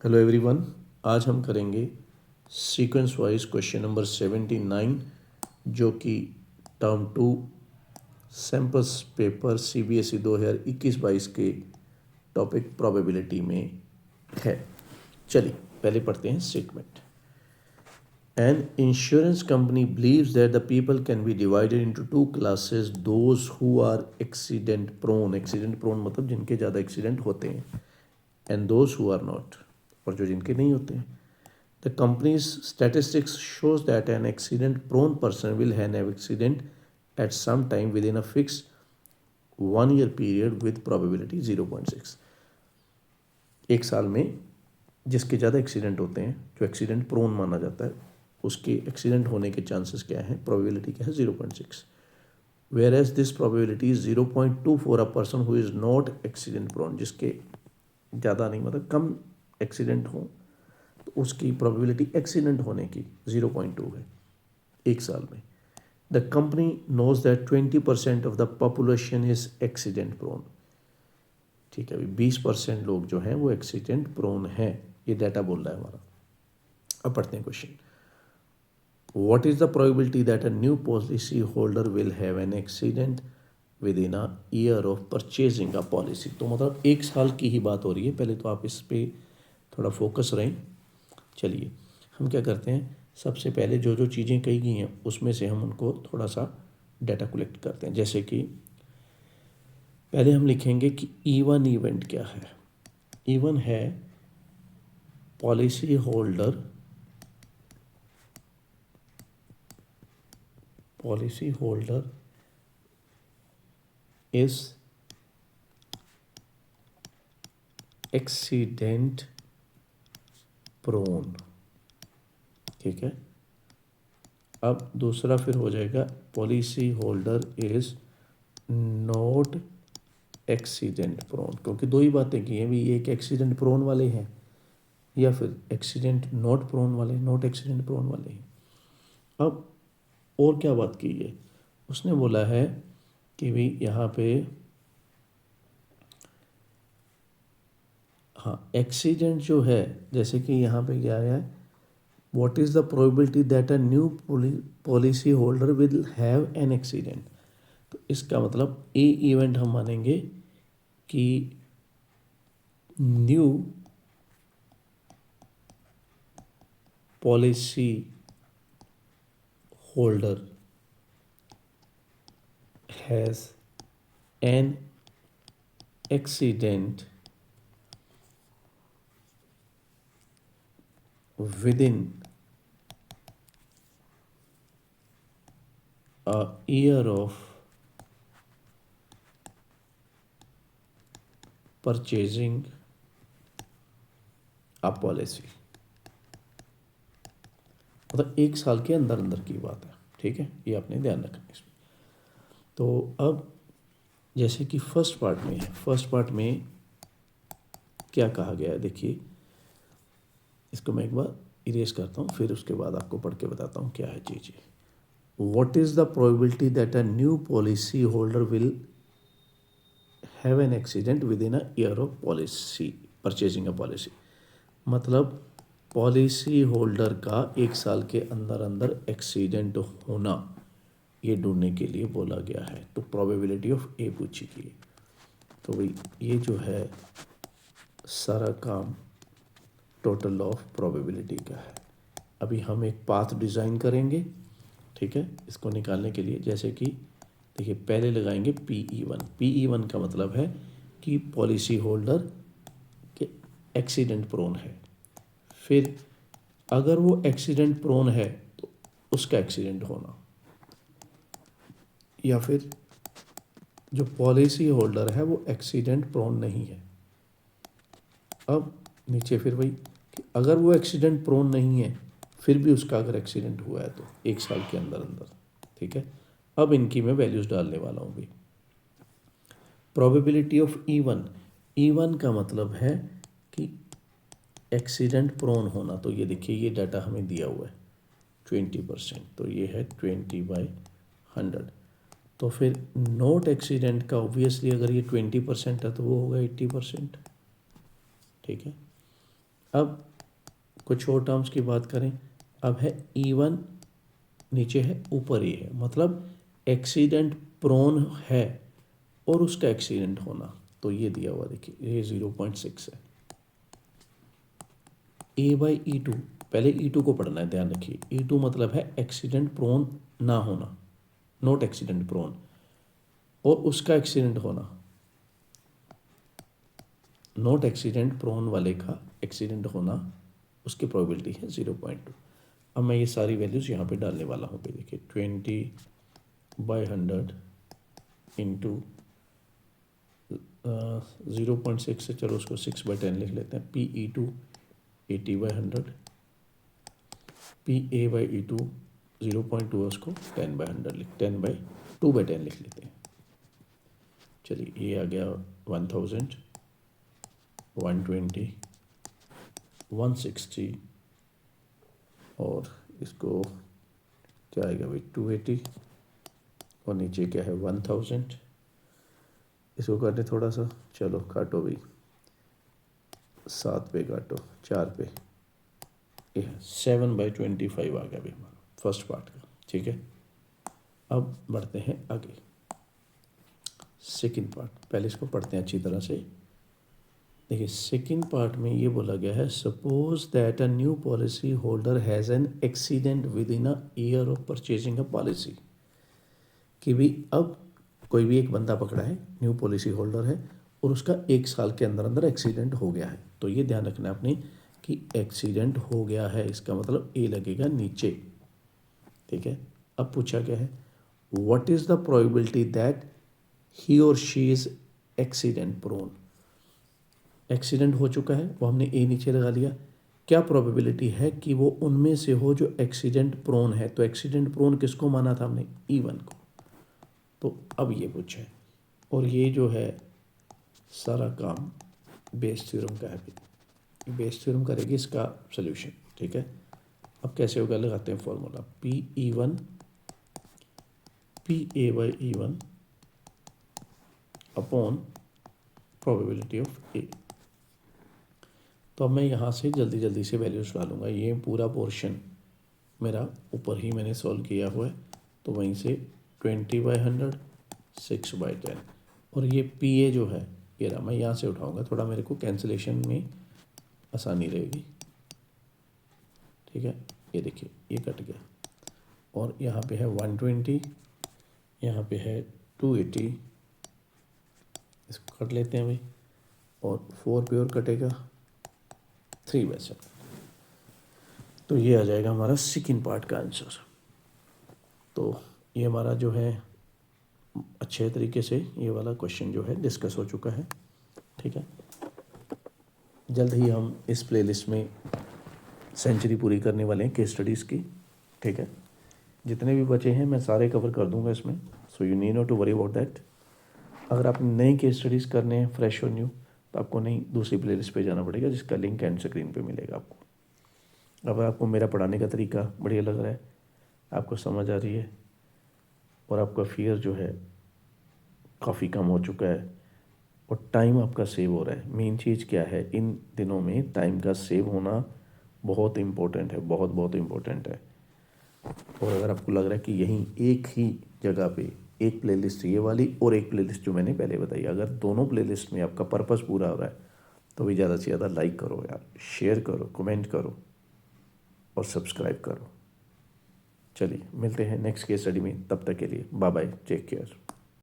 Hello everyone, आज हम करेंगे सीक्वेंस वाइज क्वेश्चन नंबर 79 जो कि टर्म 2 सैम्पल्स पेपर CBSE 2021-22 के टॉपिक प्रोबेबिलिटी में है। चलिए पहले पढ़ते हैं statement. An insurance company believes that the people can be divided into two classes, those who are accident prone मतलब जिनके ज़्यादा एक्सीडेंट होते हैं, and those who are not, और जो जिनके नहीं होते हैं। The company's statistics shows that an accident-prone person will have an accident at some time within a fixed 1 year period with probability 0.6। एक साल में जिसके ज़्यादा एक्सीडेंट होते हैं, जो एक्सीडेंट प्रोन माना जाता है, उसके एक्सीडेंट होने के चांसेस क्या हैं, प्रोबेबिलिटी क्या है 0.6। Whereas this probability is 0.2 for a person who is not accident prone, जिसके ज़्यादा नहीं मतलब कम एक्सीडेंट हो तो उसकी प्रोबेबिलिटी एक्सीडेंट होने की 0.2 है एक साल में। The company knows that 20% of the population is accident prone. ठीक है, अभी 20% लोग जो हैं वो एक्सीडेंट प्रोन हैं, ये डाटा बोल रहा है हमारा। अब पढ़ते हैं question. What is the probability that a new policy holder will have an accident within a year of purchasing a policy. तो मतलब एक साल की ही बात हो रही है, पहले तो आप इस पर थोड़ा फोकस रहें। चलिए हम क्या करते हैं, सबसे पहले जो जो चीज़ें कही गई हैं उसमें से हम उनको थोड़ा सा डाटा कलेक्ट करते हैं। जैसे कि पहले हम लिखेंगे कि E1 इवेंट क्या है। E1 है policy holder is accident prone. ठीक है, अब दूसरा फिर हो जाएगा policy holder is not accident prone, क्योंकि दो ही बातें की हैं भी, एक एक्सीडेंट प्रोन वाले हैं या फिर एक्सीडेंट नॉट प्रोन वाले, नॉट एक्सीडेंट प्रोन वाले हैं। अब और क्या बात की है, उसने बोला है कि भी यहाँ पे हाँ एक्सीडेंट जो है, जैसे कि यहाँ पे क्या है, what is the probability that a new policy holder will have an accident. तो इसका मतलब ए इवेंट हम मानेंगे कि new policy holder has an accident within a year of purchasing a policy। मतलब एक साल के अंदर अंदर की बात है। ठीक है, ये आपने ध्यान रखना है इसमें। तो अब जैसे कि फर्स्ट पार्ट में है, फर्स्ट पार्ट में क्या कहा गया है, देखिए इसको मैं एक बार इरेज करता हूँ, फिर उसके बाद आपको पढ़ के बताता हूँ क्या है चीज़। What is the probability that a new policy holder will have an accident within a year of policy purchasing a policy. मतलब पॉलिसी होल्डर का एक साल के अंदर अंदर एक्सीडेंट होना, ये ढूंढने के लिए बोला गया है। तो प्रोबेबिलिटी ऑफ ए पूछी गई। तो भाई ये जो है सारा काम टोटल ऑफ प्रोबेबिलिटी का है। अभी हम एक पाथ डिज़ाइन करेंगे, ठीक है, इसको निकालने के लिए। जैसे कि देखिए पहले लगाएंगे PE1 का मतलब है कि पॉलिसी होल्डर के एक्सीडेंट प्रोन है। फिर अगर वो एक्सीडेंट प्रोन है तो उसका एक्सीडेंट होना, या फिर जो पॉलिसी होल्डर है वो एक्सीडेंट प्रोन नहीं है। अब नीचे फिर वही कि अगर वो एक्सीडेंट प्रोन नहीं है फिर भी उसका अगर एक्सीडेंट हुआ है तो एक साल के अंदर अंदर। ठीक है, अब इनकी मैं वैल्यूज़ डालने वाला हूँ भी। प्रोबेबिलिटी ऑफ E1 का मतलब है कि एक्सीडेंट प्रोन होना। तो ये देखिए ये डाटा हमें दिया हुआ है 20%, तो ये है 20/100। तो फिर नोट एक्सीडेंट का ऑब्वियसली अगर ये 20% है तो वो होगा 80%। ठीक है, अब कुछ और टर्म्स की बात करें, अब है E1 नीचे है ऊपर ही है, मतलब एक्सीडेंट प्रोन है और उसका एक्सीडेंट होना, तो ये दिया हुआ देखिए ये 0.6 है। A/E2, पहले E2 को पढ़ना है, ध्यान रखिए। E2 मतलब है एक्सीडेंट प्रोन ना होना, नॉट एक्सीडेंट प्रोन, और उसका एक्सीडेंट होना, नॉट एक्सीडेंट प्रोन वाले का एक्सीडेंट होना, उसकी प्रोबेबिलिटी है 0.2। अब मैं ये सारी वैल्यूज़ यहाँ पे डालने वाला हूँ। पे देखिए 20/100 इंटू 0.6 से, चलो उसको 6/10 लिख लेते हैं। PE2 80/100, PA/E2 0.2 है, उसको 10/100 2/10 लिख लेते हैं। चलिए ये आ गया 1000, 120, 160 और इसको क्या आएगा भाई 280 और नीचे क्या है 1000। इसको काटे थोड़ा सा, चलो काटो भाई, 7 पे काटो, 4 पे, ये 7/25 आ गया भाई हमारा फर्स्ट पार्ट का। ठीक है, अब बढ़ते हैं आगे सेकंड पार्ट। पहले इसको पढ़ते हैं अच्छी तरह से। देखिए सेकंड पार्ट में ये बोला गया है, suppose that a new policy holder has an accident within a year of purchasing a policy. कि भी अब कोई भी एक बंदा पकड़ा है, न्यू पॉलिसी होल्डर है, और उसका 1 साल के अंदर अंदर एक्सीडेंट हो गया है। तो ये ध्यान रखना है आपने कि एक्सीडेंट हो गया है, इसका मतलब ए लगेगा नीचे। ठीक है, अब पूछा क्या है, what is the probability that he or she is accident prone. Accident हो चुका है, वो हमने ए नीचे लगा लिया। क्या प्रोबेबिलिटी है कि वो उनमें से हो जो एक्सीडेंट प्रोन है। तो एक्सीडेंट प्रोन किसको माना था हमने, E1 को। तो अब ये पूछा है, और ये जो है सारा काम बेस थ्योरम का है। बेस थ्योरम करेगी इसका सोल्यूशन। ठीक है, अब कैसे होगा, लगाते हैं formula, PE1 PA/E1 upon probability of A. तो अब मैं यहाँ से जल्दी जल्दी से वैल्यूज डालूंगा। ये पूरा पोर्शन मेरा ऊपर ही मैंने सॉल्व किया हुआ है, तो वहीं से 20/100, 6/10, और ये PA जो है ये रहा, मैं यहाँ से उठाऊंगा, थोड़ा मेरे को कैंसिलेशन में आसानी रहेगी। ठीक है, ये देखिए ये कट गया, और यहाँ पे है 120, यहाँ पे है 280, इसको कट लेते हैं भाई, और 4 पे और कटेगा 3/7। तो ये आ जाएगा हमारा सेकंड पार्ट का आंसर। तो ये हमारा जो है अच्छे तरीके से ये वाला क्वेश्चन जो है डिस्कस हो चुका है। ठीक है, जल्द ही हम इस प्लेलिस्ट में सेंचुरी पूरी करने वाले हैं केस स्टडीज़ की। ठीक है, जितने भी बचे हैं मैं सारे कवर कर दूंगा इसमें, so you need not to worry about that. अगर आप नए केस स्टडीज़ करने हैं फ्रेश और न्यू, तो आपको नई दूसरी प्लेलिस्ट पे जाना पड़ेगा, जिसका लिंक एंड स्क्रीन पे मिलेगा आपको। अगर आपको मेरा पढ़ाने का तरीका बढ़िया लग रहा है, आपको समझ आ रही है, और आपका फियर जो है काफ़ी कम हो चुका है, और टाइम आपका सेव हो रहा है। मेन चीज़ क्या है, इन दिनों में टाइम का सेव होना बहुत इम्पोर्टेंट है, बहुत बहुत इम्पोर्टेंट है। और अगर आपको लग रहा है कि यहीं एक ही जगह पे एक प्लेलिस्ट ये वाली और एक प्लेलिस्ट जो मैंने पहले बताई, अगर दोनों प्लेलिस्ट में आपका पर्पस पूरा हो रहा है, तो भी ज़्यादा से ज़्यादा लाइक करो यार, शेयर करो, कमेंट करो और सब्सक्राइब करो। चलिए मिलते हैं नेक्स्ट केस स्टडी में, तब तक के लिए बाय बाय, टेक केयर।